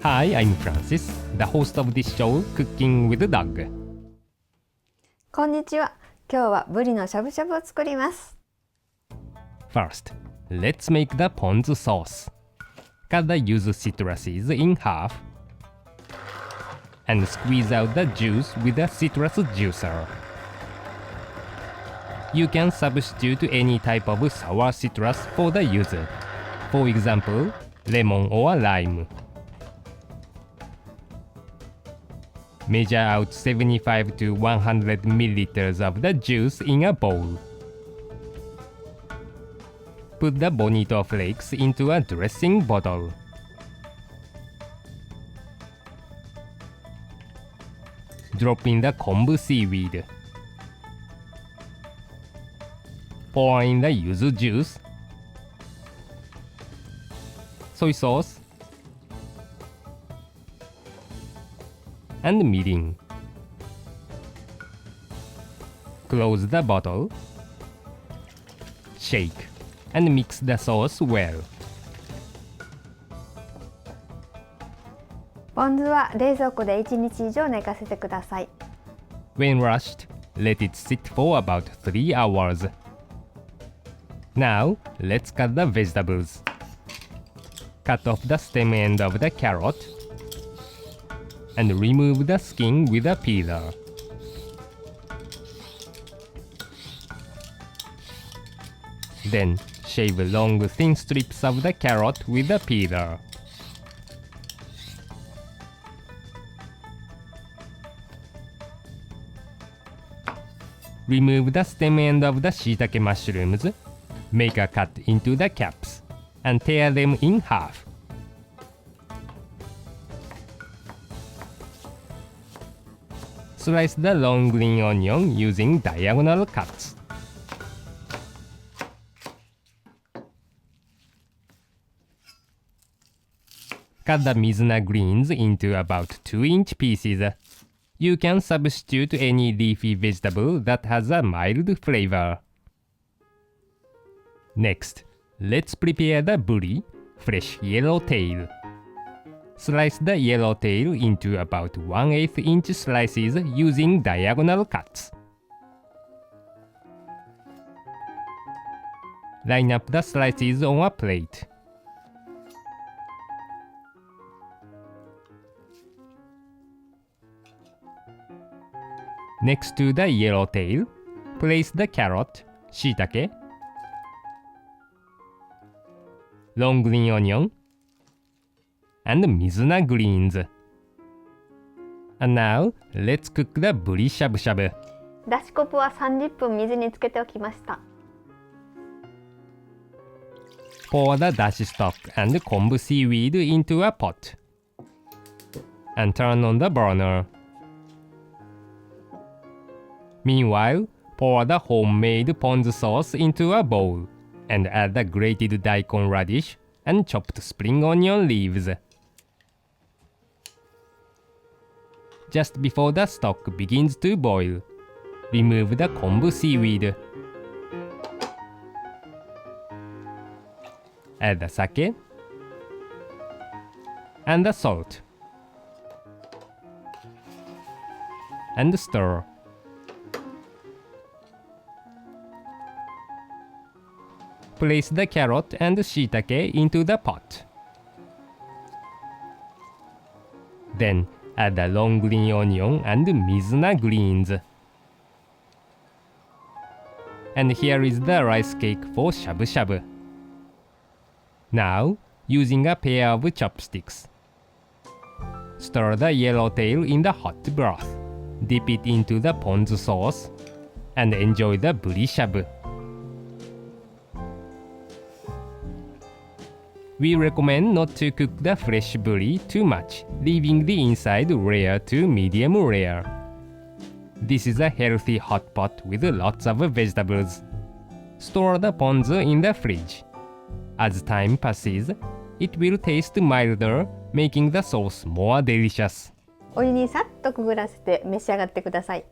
Hi, I'm Francis, the host of this show, Cooking with Doug. こんにちは。今日はブリのしゃぶしゃぶを作ります。First, let's make the ponzu sauce. Cut the yuzu citruses in half and squeeze out the juice with a citrus juicer. You can substitute any type of sour citrus for the yuzu. For example, lemon or lime. Measure out 75 to 100 milliliters of the juice in a bowl. Put the bonito flakes into a dressing bottle. Drop in the kombu seaweed. Pour in the yuzu juice, soy sauce, and mirin. Close the bottle, shake, and mix the sauce well. ポン酢は冷蔵庫で1日以上寝かせてください。When rushed, let it sit for about 3 hours. Now, let's cut the vegetables. Cut off the stem end of the carrot and remove the skin with a peeler. Then, shave long thin strips of the carrot with a peeler. Remove the stem end of the shiitake mushrooms, make a cut into the caps, and tear them in half. Slice the long green onion using diagonal cuts. Cut the mizuna greens into about 2-inch pieces. You can substitute any leafy vegetable that has a mild flavor. Next, let's prepare the buri, fresh yellowtail. Slice the yellowtail into about 1/8 inch slices using diagonal cuts. Line up the slices on a plate. Next to the yellowtail, place the carrot, shiitake, long green onion, and mizuna greens. And now, let's cook the buri shabu shabu. だし粉は30分水につけておきました。Pour the dashi stock and kombu seaweed into a pot. And turn on the burner. Meanwhile, pour the homemade ponzu sauce into a bowl and add the grated daikon radish and chopped spring onion leaves. Just before the stock begins to boil, remove the kombu seaweed. Add the sake and the salt and stir. Place the carrot and shiitake into the pot. Then add the long green onion and mizuna greens. And here is the rice cake for shabu shabu. Now, using a pair of chopsticks, stir the yellowtail in the hot broth. Dip it into the ponzu sauce and enjoy the buri shabu. We recommend not to cook the fresh buri too much, leaving the inside rare to medium rare. This is a healthy hot pot with lots of vegetables. Store the ponzu in the fridge. As time passes, it will taste milder, making the sauce more delicious. お湯にさっとくぐらせて召し上がってください。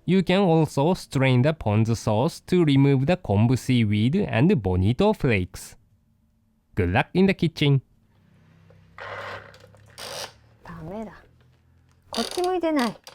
You can also strain the ponzu sauce to remove the kombu seaweed and bonito flakes. Good luck in the kitchen! こっち向いてない。